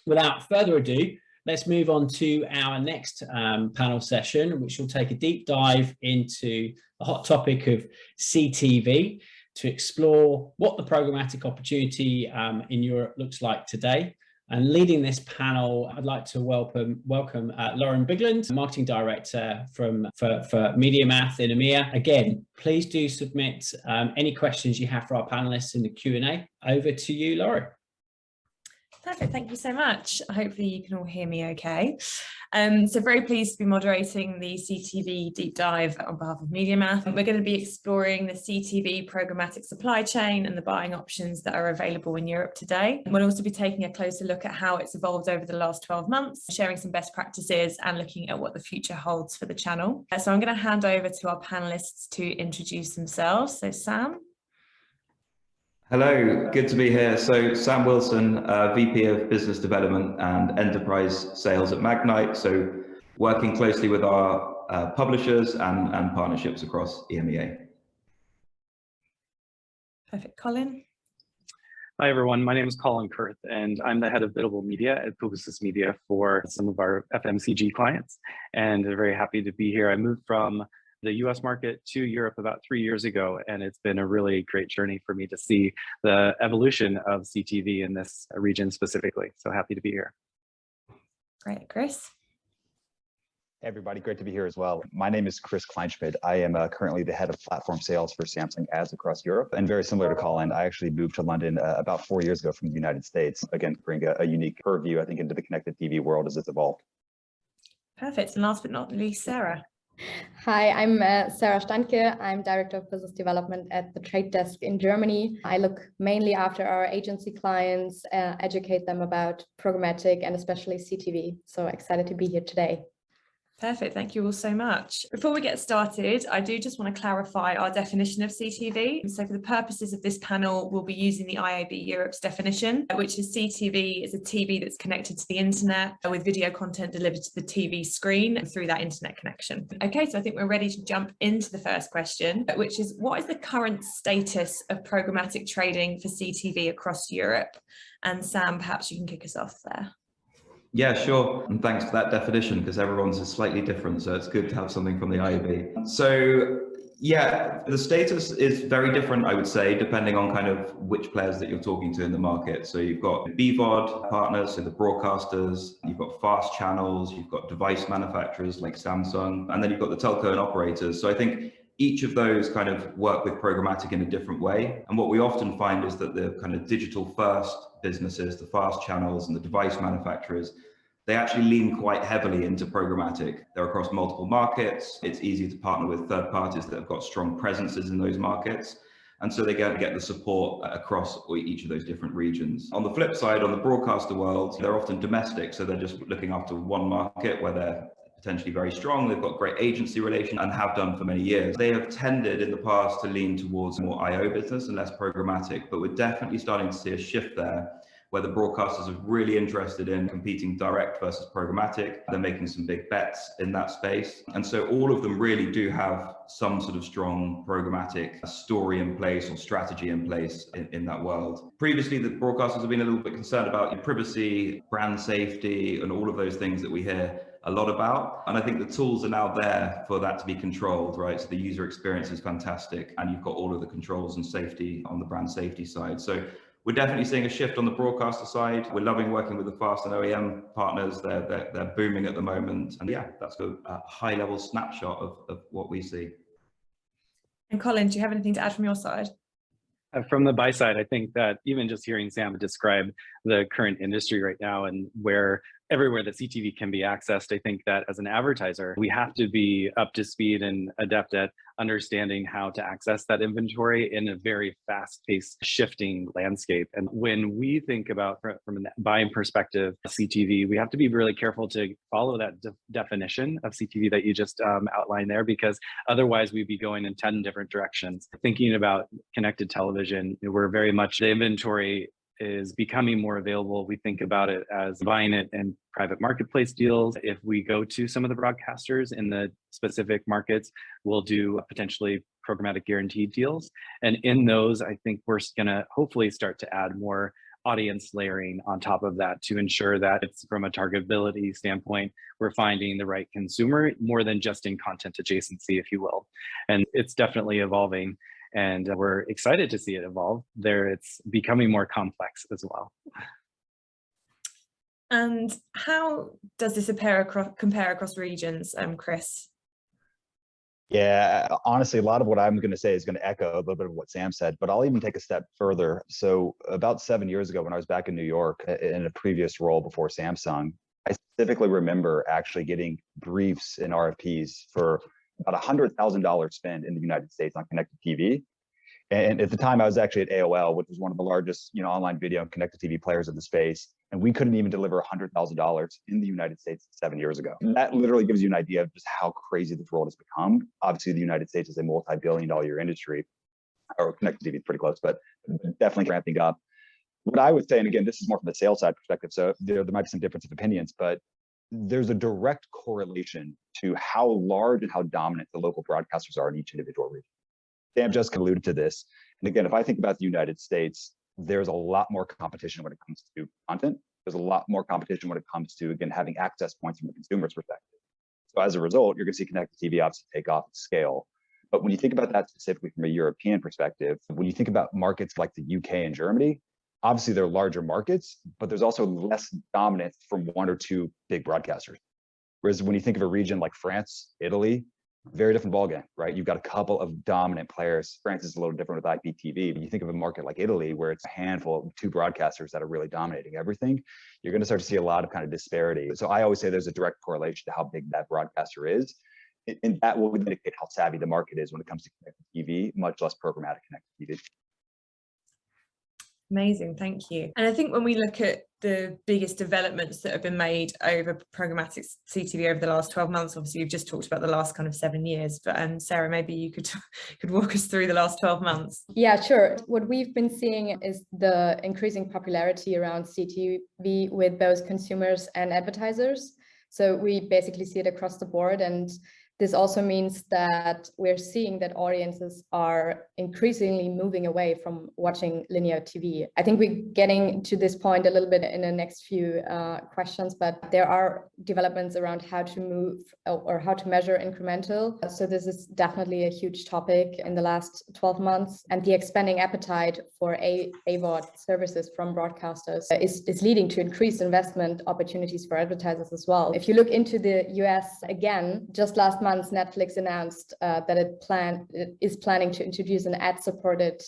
without further ado, let's move on to our next panel session, which will take a deep dive into the hot topic of CTV to explore what the programmatic opportunity in Europe looks like today. And leading this panel, I'd like to welcome Lauren Bigland, Marketing Director for MediaMath in EMEA. Again, please do submit any questions you have for our panelists in the Q&A. Over to you, Lauren. Perfect, thank you so much. Hopefully you can all hear me okay. So very pleased to be moderating the CTV deep dive on behalf of MediaMath. We're going to be exploring the CTV programmatic supply chain and the buying options that are available in Europe today. We'll also be taking a closer look at how it's evolved over the last 12 months, sharing some best practices and looking at what the future holds for the channel. So I'm going to hand over to our panelists to introduce themselves. So Sam. Hello, good to be here. So Sam Wilson, VP of Business Development and Enterprise Sales at Magnite. So working closely with our publishers and partnerships across EMEA. Perfect. Colin. Hi, everyone. My name is Colin Kurth, and I'm the head of Biddable Media at Publicis Media for some of our FMCG clients. And I'm very happy to be here. I moved from the US market to Europe about 3 years ago, and it's been a really great journey for me to see the evolution of CTV in this region specifically. So happy to be here. Great. Chris? Hey everybody, great to be here as well. My name is Chris Kleinschmidt. I am currently the head of platform sales for Samsung Ads across Europe. And very similar to Colin, I actually moved to London about 4 years ago from the United States. Again, to bring a unique purview, I think, into the connected TV world as it's evolved. Perfect. And last but not least, Sarah. Hi, I'm Sarah Standke. I'm Director of Business Development at the Trade Desk in Germany. I look mainly after our agency clients, educate them about programmatic and especially CTV. So excited to be here today. Perfect. Thank you all so much. Before we get started, I do just want to clarify our definition of CTV. So for the purposes of this panel, we'll be using the IAB Europe's definition, which is CTV is a TV that's connected to the internet with video content delivered to the TV screen through that internet connection. Okay, so I think we're ready to jump into the first question, which is what is the current status of programmatic trading for CTV across Europe? And Sam, perhaps you can kick us off there. Yeah, sure. And thanks for that definition, because everyone's is slightly different. So it's good to have something from the IAB. So yeah, the status is very different, I would say, depending on kind of which players that you're talking to in the market. So you've got BVOD partners, so the broadcasters, you've got fast channels, you've got device manufacturers like Samsung, and then you've got the telco and operators. So I think each of those kind of work with programmatic in a different way. And what we often find is that the kind of digital first businesses, the fast channels and the device manufacturers, they actually lean quite heavily into programmatic. They're across multiple markets. It's easy to partner with third parties that have got strong presences in those markets. And so they get the support across each of those different regions. On the flip side, on the broadcaster world, they're often domestic. So they're just looking after one market where they're potentially very strong. They've got great agency relations and have done for many years. They have tended in the past to lean towards more IO business and less programmatic, but we're definitely starting to see a shift there where the broadcasters are really interested in competing direct versus programmatic. They're making some big bets in that space. And so all of them really do have some sort of strong programmatic story in place or strategy in place in that world. Previously, the broadcasters have been a little bit concerned about privacy, brand safety, and all of those things that we hear a lot about. And I think the tools are now there for that to be controlled, right? So the user experience is fantastic and you've got all of the controls and safety on the brand safety side. So we're definitely seeing a shift on the broadcaster side. We're loving working with the fast and OEM partners. They're booming at the moment. And yeah, that's a high level snapshot of what we see. And Colin, do you have anything to add from your side? From the buy side, I think that even just hearing Sam describe the current industry right now and everywhere that CTV can be accessed, I think that as an advertiser, we have to be up to speed and adept at understanding how to access that inventory in a very fast-paced, shifting landscape. And when we think about, from a buying perspective, CTV, we have to be really careful to follow that definition of CTV that you just outlined there, because otherwise we'd be going in 10 different directions. Thinking about connected television, we're very much, the inventory is becoming more available. We think about it as buying it in private marketplace deals. If we go to some of the broadcasters in the specific markets, we'll do potentially programmatic guaranteed deals. And in those, I think we're gonna hopefully start to add more audience layering on top of that to ensure that it's, from a targetability standpoint, we're finding the right consumer more than just in content adjacency, if you will. And it's definitely evolving, and we're excited to see it evolve. It's becoming more complex as well. And how does this compare across regions, Chris? Yeah, honestly, a lot of what I'm going to say is going to echo a little bit of what Sam said, but I'll even take a step further. So about 7 years ago, when I was back in New York in a previous role before Samsung, I specifically remember actually getting briefs and RFPs for about $100,000 spend in the United States on connected TV. And at the time, I was actually at AOL, which was one of the largest, online video and connected TV players in the space. And we couldn't even deliver $100,000 in the United States 7 years ago. And that literally gives you an idea of just how crazy this world has become. Obviously, the United States is a multi-billion-dollar industry, or connected TV is pretty close, but definitely ramping up. What I would say, and again, this is more from the sales side perspective, so there might be some difference of opinions, but there's a direct correlation to how large and how dominant the local broadcasters are in each individual region. Sam just alluded to this. And again, if I think about the United States, there's a lot more competition when it comes to content. There's a lot more competition when it comes to, again, having access points from the consumer's perspective. So as a result, you're going to see connected TV obviously take off at scale. But when you think about that specifically from a European perspective, when you think about markets like the UK and Germany, obviously they're larger markets, but there's also less dominance from one or two big broadcasters. Whereas when you think of a region like France, Italy, very different ballgame, right? You've got a couple of dominant players. France is a little different with IPTV, but you think of a market like Italy, where it's a handful of two broadcasters that are really dominating everything, you're going to start to see a lot of kind of disparity. So I always say there's a direct correlation to how big that broadcaster is, and that will indicate how savvy the market is when it comes to connected TV, much less programmatic connected TV. Amazing, thank you. And I think when we look at the biggest developments that have been made over programmatic CTV over the last 12 months, obviously you've just talked about the last kind of 7 years, but Sarah, maybe you could walk us through the last 12 months. Yeah, sure. What we've been seeing is the increasing popularity around CTV with both consumers and advertisers. So we basically see it across the board, and this also means that we're seeing that audiences are increasingly moving away from watching linear TV. I think we're getting to this point a little bit in the next few questions, but there are developments around how to move or how to measure incremental. So this is definitely a huge topic in the last 12 months. And the expanding appetite for AVOD services from broadcasters is leading to increased investment opportunities for advertisers as well. If you look into the US, again, just last month, Netflix announced that it is planning to introduce an ad-supported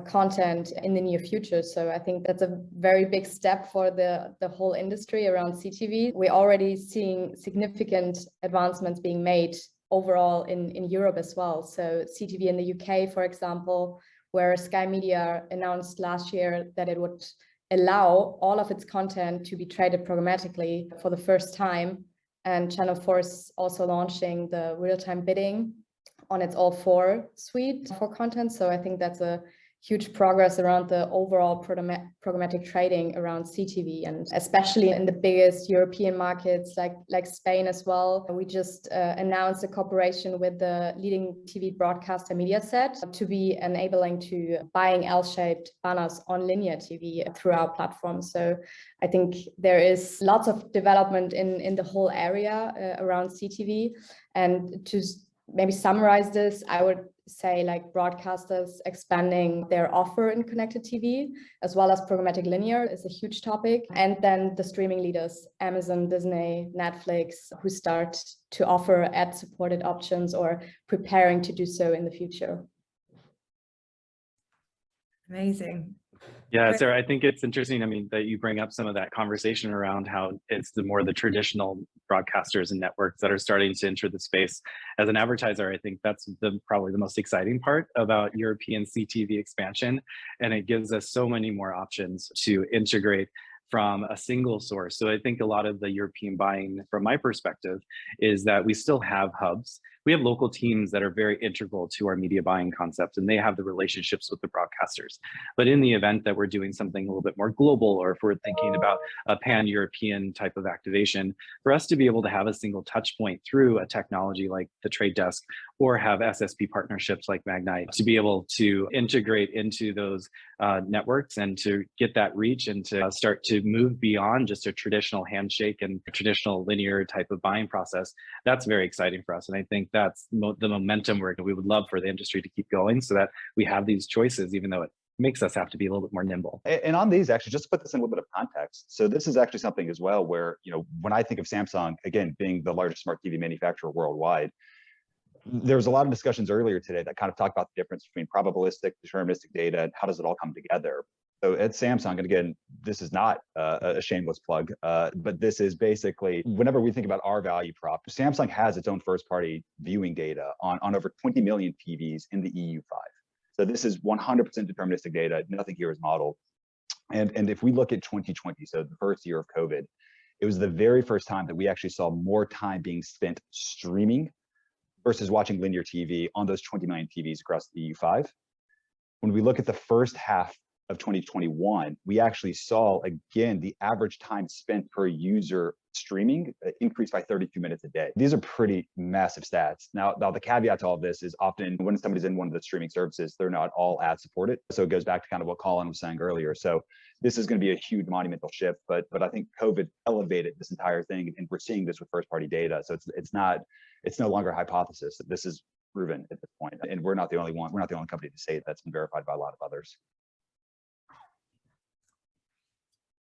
content in the near future. So I think that's a very big step for the whole industry around CTV. We're already seeing significant advancements being made overall in Europe as well. So CTV in the UK, for example, where Sky Media announced last year that it would allow all of its content to be traded programmatically for the first time. And Channel 4 is also launching the real-time bidding on its All 4 suite for content. So I think that's a huge progress around the overall programmatic trading around CTV, and especially in the biggest European markets like Spain as well. We just announced a cooperation with the leading TV broadcaster Mediaset to be enabling to buying L-shaped banners on linear TV through our platform. So I think there is lots of development in the whole area around CTV. And to maybe summarize this, I would say like broadcasters expanding their offer in connected TV, as well as programmatic linear is a huge topic. And then the streaming leaders, Amazon, Disney, Netflix, who start to offer ad-supported options or preparing to do so in the future. Amazing. Yeah, Sarah, I think it's interesting, that you bring up some of that conversation around how it's the traditional broadcasters and networks that are starting to enter the space. As an advertiser, I think that's probably the most exciting part about European CTV expansion. And it gives us so many more options to integrate from a single source. So I think a lot of the European buying, from my perspective, is that we still have hubs. we have local teams that are very integral to our media buying concept, and they have the relationships with the broadcasters. But in the event that we're doing something a little bit more global, or if we're thinking about a pan-European type of activation, for us to be able to have a single touch point through a technology like the Trade Desk, or have SSP partnerships like Magnite, to be able to integrate into those networks and to get that reach and to start to move beyond just a traditional handshake and traditional linear type of buying process, that's very exciting for us. And I think that's the momentum we would love for the industry to keep going, so that we have these choices, even though it makes us have to be a little bit more nimble. And on these, actually, just to put this in a little bit of context. So this is actually something as well where, when I think of Samsung, again, being the largest smart TV manufacturer worldwide, there was a lot of discussions earlier today that kind of talked about the difference between probabilistic, deterministic data, and how does it all come together. So at Samsung, and again, this is not a shameless plug, but this is basically, whenever we think about our value prop, Samsung has its own first-party viewing data on over 20 million TVs in the EU5. So this is 100% deterministic data. Nothing here is modeled. And if we look at 2020, so the first year of COVID, it was the very first time that we actually saw more time being spent streaming versus watching linear TV on those 20 million TVs across the EU5. When we look at the first half of 2021, we actually saw, again, the average time spent per user streaming increased by 32 minutes a day. These are pretty massive stats. Now the caveat to all of this is often when somebody's in one of the streaming services, they're not all ad supported. So it goes back to kind of what Colin was saying earlier. So this is going to be a huge monumental shift, but I think COVID elevated this entire thing, and we're seeing this with first party data. So it's no longer a hypothesis. This is proven at this point, and we're not the only one. We're not the only company to say that's been verified by a lot of others.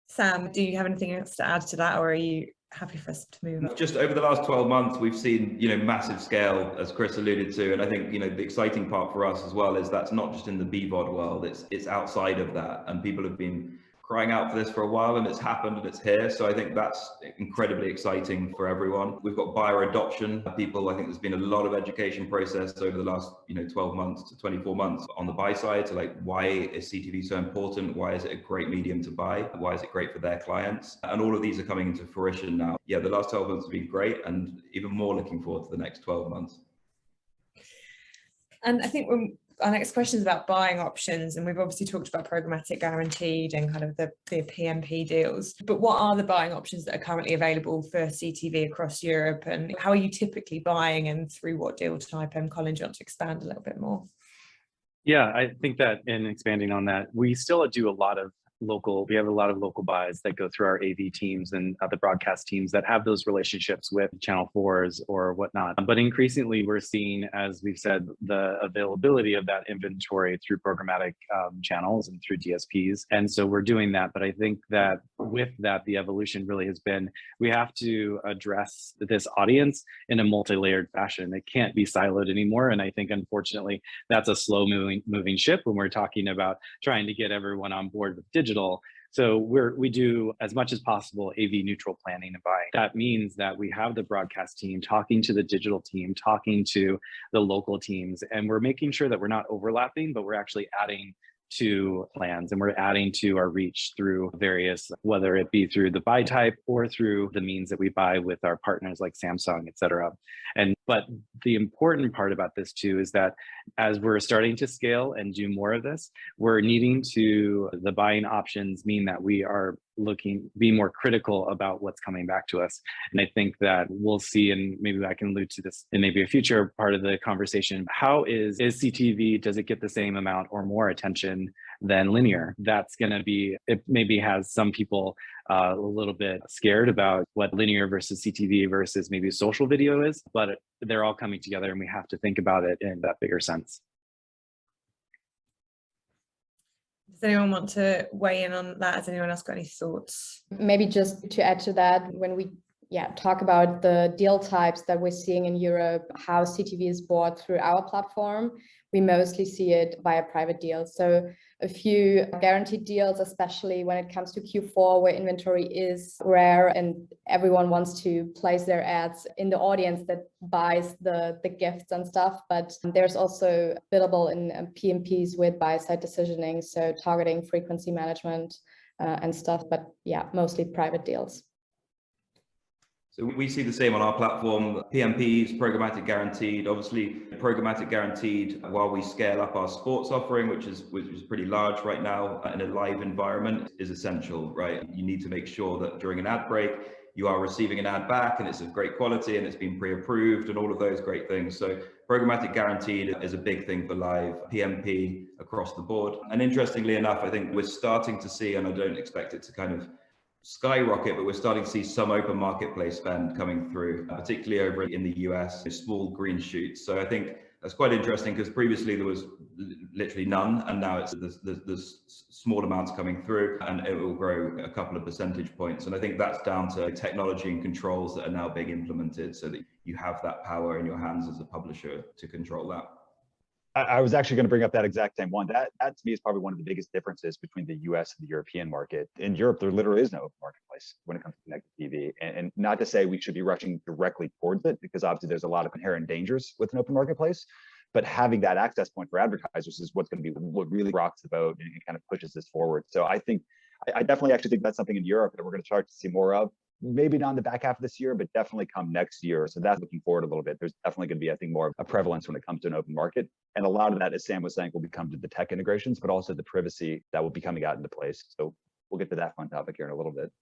Sam, do you have anything else to add to that, or are you happy for us to move on? Just over the last 12 months, we've seen, massive scale, as Chris alluded to. And I think, the exciting part for us as well is that's not just in the BVOD world, it's outside of that. And people have been crying out for this for a while, and it's happened and it's here. So I think that's incredibly exciting for everyone. We've got buyer adoption. I think there's been a lot of education process over the last 12 months to 24 months on the buy side. So why is CTV so important? Why is it a great medium to buy? Why is it great for their clients? And all of these are coming into fruition now. Yeah, the last 12 months have been great, and even more looking forward to the next 12 months. And I think our next question is about buying options, and we've obviously talked about programmatic guaranteed and kind of the PMP deals, but what are the buying options that are currently available for CTV across Europe, and how are you typically buying and through what deal type? And Colin, do you want to expand a little bit more? Yeah, I think that in expanding on that, we still do a lot of we have a lot of local buys that go through our AV teams and the broadcast teams that have those relationships with Channel 4s or whatnot. But increasingly, we're seeing, as we've said, the availability of that inventory through programmatic channels and through DSPs. And so we're doing that. But I think that with that, the evolution really has been, we have to address this audience in a multi-layered fashion. It can't be siloed anymore. And I think, unfortunately, that's a slow moving ship when we're talking about trying to get everyone on board with digital. So we do as much as possible AV neutral planning and buying. That means that we have the broadcast team talking to the digital team, talking to the local teams, and we're making sure that we're not overlapping, but we're actually adding to plans, and we're adding to our reach through various, whether it be through the buy type or through the means that we buy with our partners like Samsung, et cetera. But the important part about this too is that as we're starting to scale and do more of this, we're needing to, the buying options mean that we are be more critical about what's coming back to us. And I think that we'll see, and maybe I can allude to this in maybe a future part of the conversation, how is CTV, does it get the same amount or more attention than linear? That's going to be, it maybe has some people a little bit scared about what linear versus CTV versus maybe social video is, but they're all coming together and we have to think about it in that bigger sense. Does anyone want to weigh in on that? Has anyone else got any thoughts? Maybe just to add to that, when we talk about the deal types that we're seeing in Europe, how CTV is bought through our platform, we mostly see it via private deals. So a few guaranteed deals, especially when it comes to Q4, where inventory is rare and everyone wants to place their ads in the audience that buys the gifts and stuff. But there's also Biddable in PMPs with buy-side decisioning, so targeting, frequency management and stuff. But yeah, mostly private deals. So we see the same on our platform, PMPs, programmatic guaranteed. Obviously, programmatic guaranteed while we scale up our sports offering, which is pretty large right now in a live environment, is essential, right? You need to make sure that during an ad break, you are receiving an ad back and it's of great quality and it's been pre-approved and all of those great things. So programmatic guaranteed is a big thing for live PMP across the board. And interestingly enough, I think we're starting to see, and I don't expect it to kind of skyrocket, but we're starting to see some open marketplace spend coming through, particularly over in the US, small green shoots. So I think that's quite interesting because previously there was literally none, and now there's small amounts coming through, and it will grow a couple of percentage points. And I think that's down to technology and controls that are now being implemented so that you have that power in your hands as a publisher to control that. I was actually going to bring up that exact same one. That to me is probably one of the biggest differences between the US and the European market. In Europe, there literally is no open marketplace when it comes to connected TV. And not to say we should be rushing directly towards it, because obviously there's a lot of inherent dangers with an open marketplace. But having that access point for advertisers is what's going to be what really rocks the boat and kind of pushes this forward. So I definitely actually think that's something in Europe that we're going to start to see more of. Maybe not in the back half of this year, but definitely come next year. So that's looking forward a little bit. There's definitely going to be, I think, more of a prevalence when it comes to an open market. And a lot of that, as Sam was saying, will become to the tech integrations, but also the privacy that will be coming out into place. So we'll get to that fun topic here in a little bit.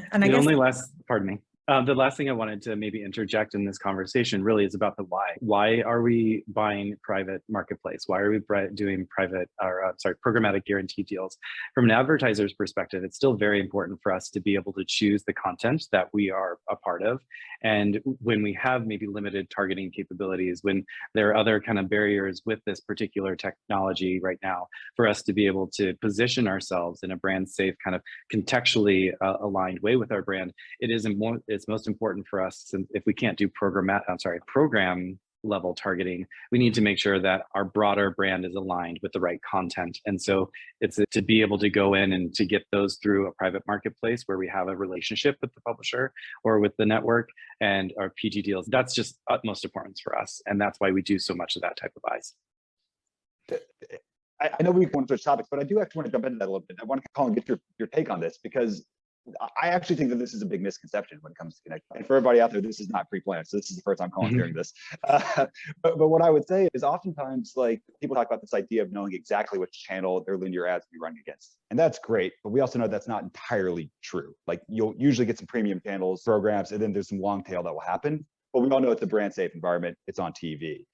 And the last thing I wanted to maybe interject in this conversation really is about the why. Why are we buying private marketplace? Why are we doing programmatic guarantee deals? From an advertiser's perspective, it's still very important for us to be able to choose the content that we are a part of. And when we have maybe limited targeting capabilities, when there are other kind of barriers with this particular technology right now, for us to be able to position ourselves in a brand safe, kind of contextually aligned way with our brand, it's most important for us, since if we can't do program level targeting, we need to make sure that our broader brand is aligned with the right content. And so it's to be able to go in and to get those through a private marketplace where we have a relationship with the publisher or with the network and our PG deals. That's just utmost importance for us. And that's why we do so much of that type of buys. I know we want to switch topics, but I do actually want to jump into that a little bit. I want to, Colin, get your take on this, because I actually think that this is a big misconception when it comes to connect. And for everybody out there, this is not pre-planned, so this is the first time Colin's hearing this. But what I would say is oftentimes, like, people talk about this idea of knowing exactly which channel their linear ads will be running against. And that's great, but we also know that's not entirely true. Like, you'll usually get some premium channels, programs, and then there's some long tail that will happen. But we all know it's a brand safe environment, it's on TV.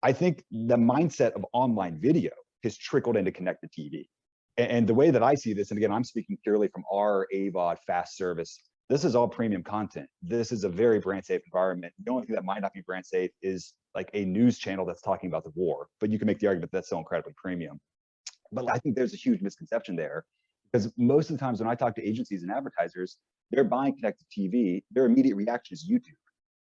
I think the mindset of online video has trickled into connected TV. And the way that I see this, and again, I'm speaking purely from our AVOD fast service, this is all premium content. This is a very brand safe environment. The only thing that might not be brand safe is like a news channel that's talking about the war, but you can make the argument that's so incredibly premium. But I think there's a huge misconception there, because most of the times when I talk to agencies and advertisers, they're buying connected TV, their immediate reaction is YouTube.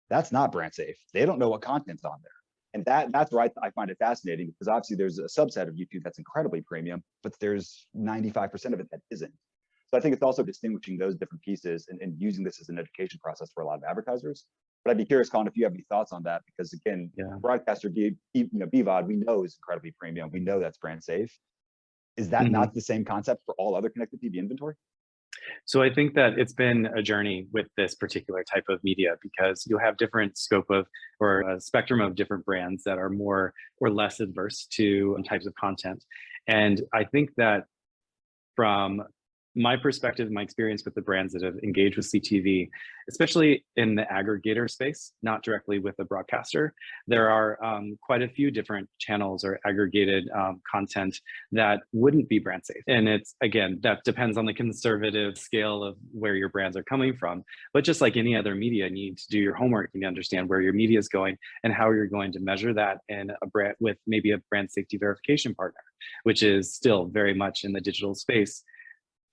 That's not brand safe. They don't know what content's on there. And that's where I find it fascinating, because obviously there's a subset of YouTube that's incredibly premium, but there's 95% of it that isn't. So I think it's also distinguishing those different pieces and using this as an education process for a lot of advertisers. But I'd be curious, Colin, if you have any thoughts on that, because again, broadcaster BVOD, we know is incredibly premium. We know that's brand safe. Is that not the same concept for all other connected TV inventory? So I think that it's been a journey with this particular type of media, because you'll have different scope of, or a spectrum of different brands that are more or less adverse to types of content. And I think that from my perspective, my experience with the brands that have engaged with CTV, especially in the aggregator space, not directly with the broadcaster, there are quite a few different channels or aggregated content that wouldn't be brand safe. And it's, again, that depends on the conservative scale of where your brands are coming from. But just like any other media, you need to do your homework and understand where your media is going and how you're going to measure that in a brand with maybe a brand safety verification partner, which is still very much in the digital space.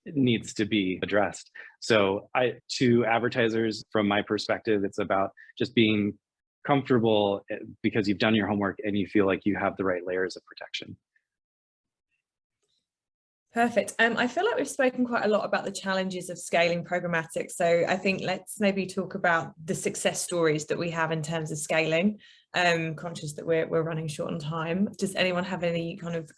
It needs to be addressed. So to advertisers, from my perspective, it's about just being comfortable because you've done your homework and you feel like you have the right layers of protection. Perfect. I feel like we've spoken quite a lot about the challenges of scaling programmatic. So I think let's maybe talk about the success stories that we have in terms of scaling. Conscious that we're running short on time. Does anyone have any kind of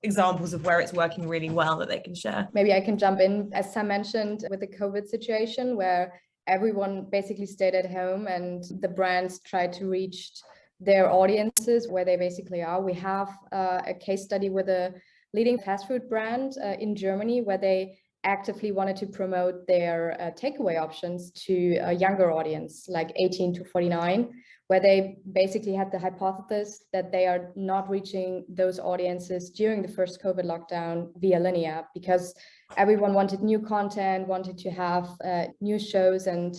examples of where it's working really well that they can share? Maybe I can jump in, as Sam mentioned, with the COVID situation, where everyone basically stayed at home and the brands tried to reach their audiences where they basically are. We have a case study with a leading fast food brand in Germany where they actively wanted to promote their takeaway options to a younger audience, like 18 to 49, where they basically had the hypothesis that they are not reaching those audiences during the first COVID lockdown via linear, because everyone wanted new content, wanted to have new shows and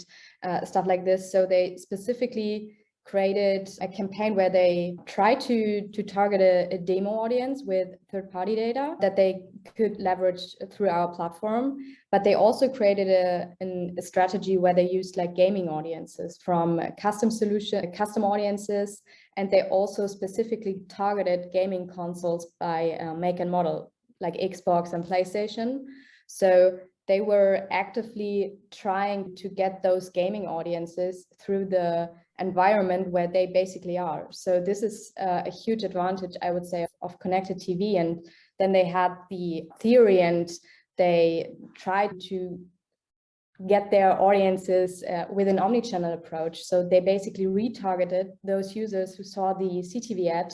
stuff like this. So they specifically created a campaign where they tried to target a demo audience with third-party data that they could leverage through our platform. But they also created a strategy where they used like gaming audiences from custom audiences, and they also specifically targeted gaming consoles by make and model, like Xbox and PlayStation. So they were actively trying to get those gaming audiences through the environment where they basically are. So this is a huge advantage, I would say, of connected TV. And then they had the theory and they tried to get their audiences with an omnichannel approach. So they basically retargeted those users who saw the CTV ad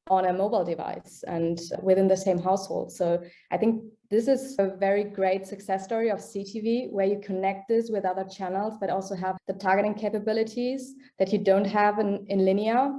on a mobile device and within the same household. So I think this is a very great success story of CTV, where you connect this with other channels, but also have the targeting capabilities that you don't have in linear.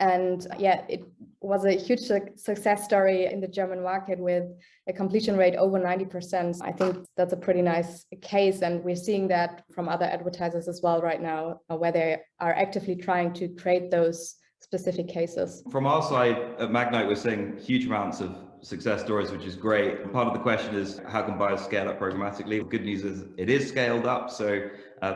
And yeah, it was a huge success story in the German market with a completion rate over 90%. I think that's a pretty nice case. And we're seeing that from other advertisers as well right now, where they are actively trying to create those specific cases. From our side at Magnite, we're seeing huge amounts of success stories, which is great. Part of the question is, how can buyers scale up programmatically? The good news is it is scaled up, so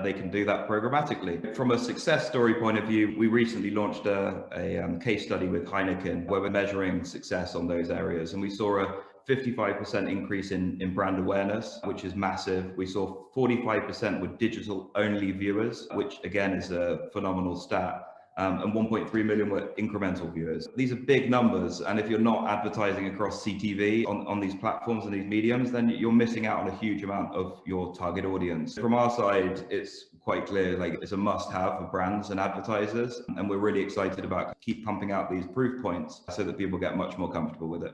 they can do that programmatically. From a success story point of view, we recently launched a case study with Heineken where we're measuring success on those areas, and we saw a 55% increase in brand awareness, which is massive. We saw 45% with digital only viewers, which again is a phenomenal stat. And 1.3 million were incremental viewers. These are big numbers, and if you're not advertising across CTV on these platforms and these mediums, then you're missing out on a huge amount of your target audience. From our side, it's quite clear, like it's a must-have for brands and advertisers, and we're really excited about keep pumping out these proof points so that people get much more comfortable with it.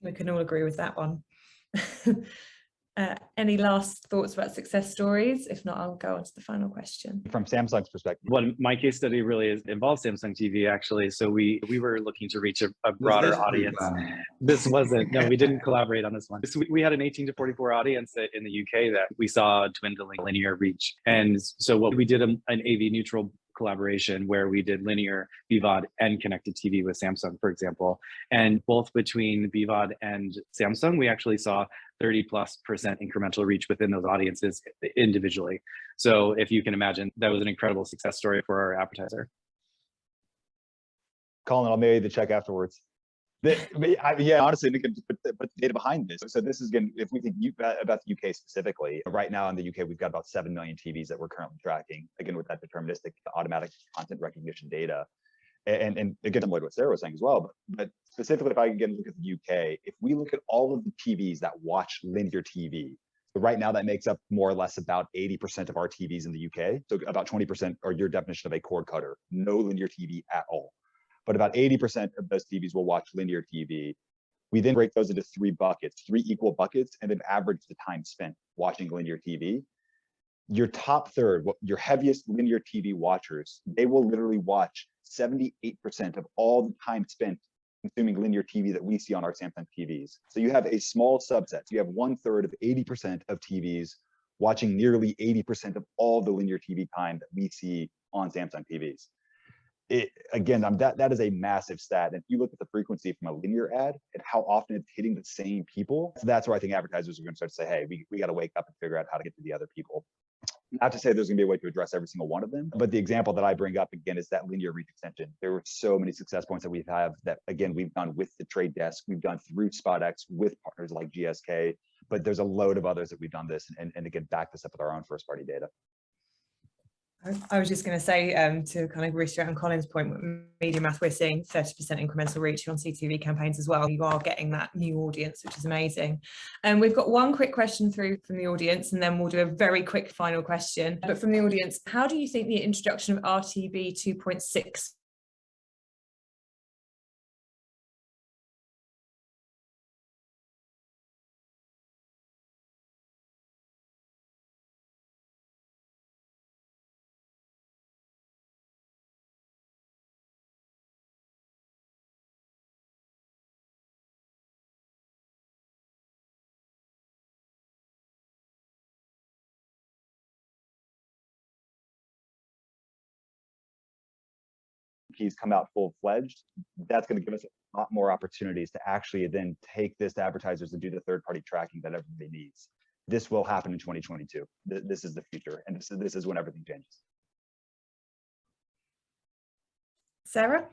We can all agree with that one. Any last thoughts about success stories? If not, I'll go on to the final question. From Samsung's perspective. Well, my case study really involves Samsung TV, actually. So we were looking to reach a broader audience. This wasn't, no, we didn't collaborate on this one. So we had an 18 to 44 audience in the UK that we saw dwindling linear reach. And so what we did an AV neutral collaboration where we did linear, BVOD, and connected TV with Samsung, for example. And both between BVOD and Samsung, we actually saw 30+% incremental reach within those audiences individually. So if you can imagine, that was an incredible success story for our advertiser. Colin, I'll mail you the check afterwards. Yeah, honestly, we can put the data behind this. So this is going, if we think about the UK specifically, right now in the UK, we've got about 7 million TVs that we're currently tracking, again, with that deterministic automatic content recognition data. And again, similar to what Sarah was saying as well, but specifically, if I can again look at the UK, if we look at all of the TVs that watch linear TV, so right now that makes up more or less about 80% of our TVs in the UK. So about 20% are your definition of a cord cutter, no linear TV at all. But about 80% of those TVs will watch linear TV. We then break those into 3 buckets, 3 equal buckets, and then average the time spent watching linear TV. Your top third, your heaviest linear TV watchers, they will literally watch 78% of all the time spent consuming linear TV that we see on our Samsung TVs. So you have a small subset. You have 1/3 of 80% of TVs watching nearly 80% of all the linear TV time that we see on Samsung TVs. Again, that is a massive stat. And if you look at the frequency from a linear ad and how often it's hitting the same people, so that's where I think advertisers are going to start to say, hey, we got to wake up and figure out how to get to the other people. Not to say there's going to be a way to address every single one of them, but the example that I bring up again is that linear reach extension. There were so many success points that we have that, again, we've done with the Trade Desk, we've done through SpotX with partners like GSK, but there's a load of others that we've done this and again, back this up with our own first party data. I was just going to say, to kind of reiterate on Colin's point, with MediaMath, we're seeing 30% incremental reach on CTV campaigns as well. You are getting that new audience, which is amazing. And we've got one quick question through from the audience, and then we'll do a very quick final question. But from the audience, how do you think the introduction of RTB 2.6 He's come out full-fledged, that's going to give us a lot more opportunities to actually then take this to advertisers and do the third-party tracking that everybody needs. This will happen in 2022. This is the future, and this is when everything changes. Sarah?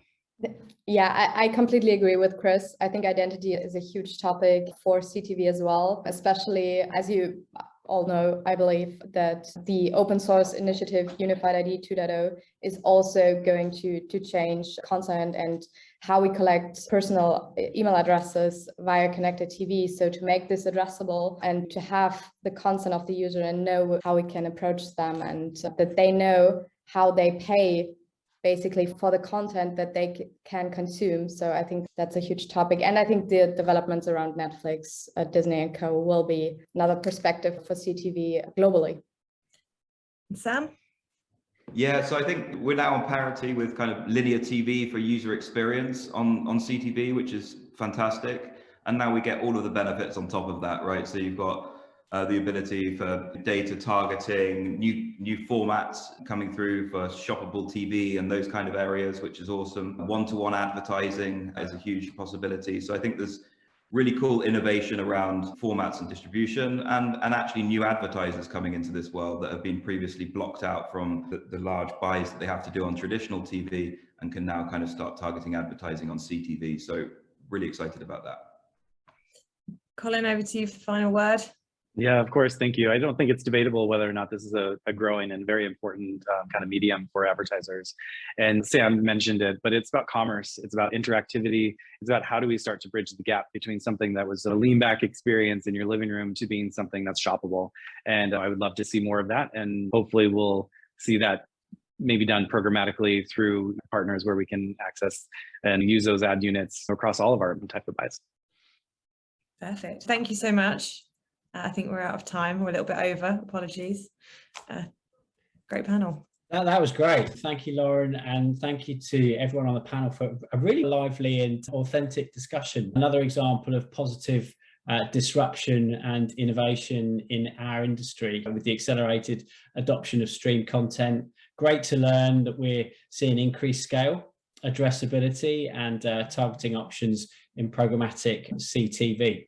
Yeah, I completely agree with Chris. I think identity is a huge topic for CTV as well, especially as you all know, I believe that the open source initiative Unified ID 2.0 is also going to change content and how we collect personal email addresses via connected TV. So to make this addressable and to have the consent of the user and know how we can approach them, and that they know how they pay basically for the content that they can consume. So I think that's a huge topic. And I think the developments around Netflix, Disney and co will be another perspective for CTV globally. Sam? Yeah, so I think we're now on parity with kind of linear TV for user experience on CTV, which is fantastic. And now we get all of the benefits on top of that, right? So you've got the ability for data targeting, new formats coming through for shoppable TV and those kind of areas, which is awesome. One-to-one advertising is a huge possibility. So I think there's really cool innovation around formats and distribution, and actually new advertisers coming into this world that have been previously blocked out from the large buys that they have to do on traditional TV and can now kind of start targeting advertising on CTV. So really excited about that. Colin, over to you for final word. Yeah, of course. Thank you. I don't think it's debatable whether or not this is a growing and very important kind of medium for advertisers. And Sam mentioned it, but it's about commerce. It's about interactivity. It's about how do we start to bridge the gap between something that was a lean back experience in your living room to being something that's shoppable. And I would love to see more of that. And hopefully we'll see that maybe done programmatically through partners where we can access and use those ad units across all of our type of buys. Perfect. Thank you so much. I think we're out of time. We're a little bit over. Apologies. Great panel. That was great. Thank you, Lauren. And thank you to everyone on the panel for a really lively and authentic discussion. Another example of positive disruption and innovation in our industry with the accelerated adoption of stream content. Great to learn that we're seeing increased scale, addressability and targeting options in programmatic CTV.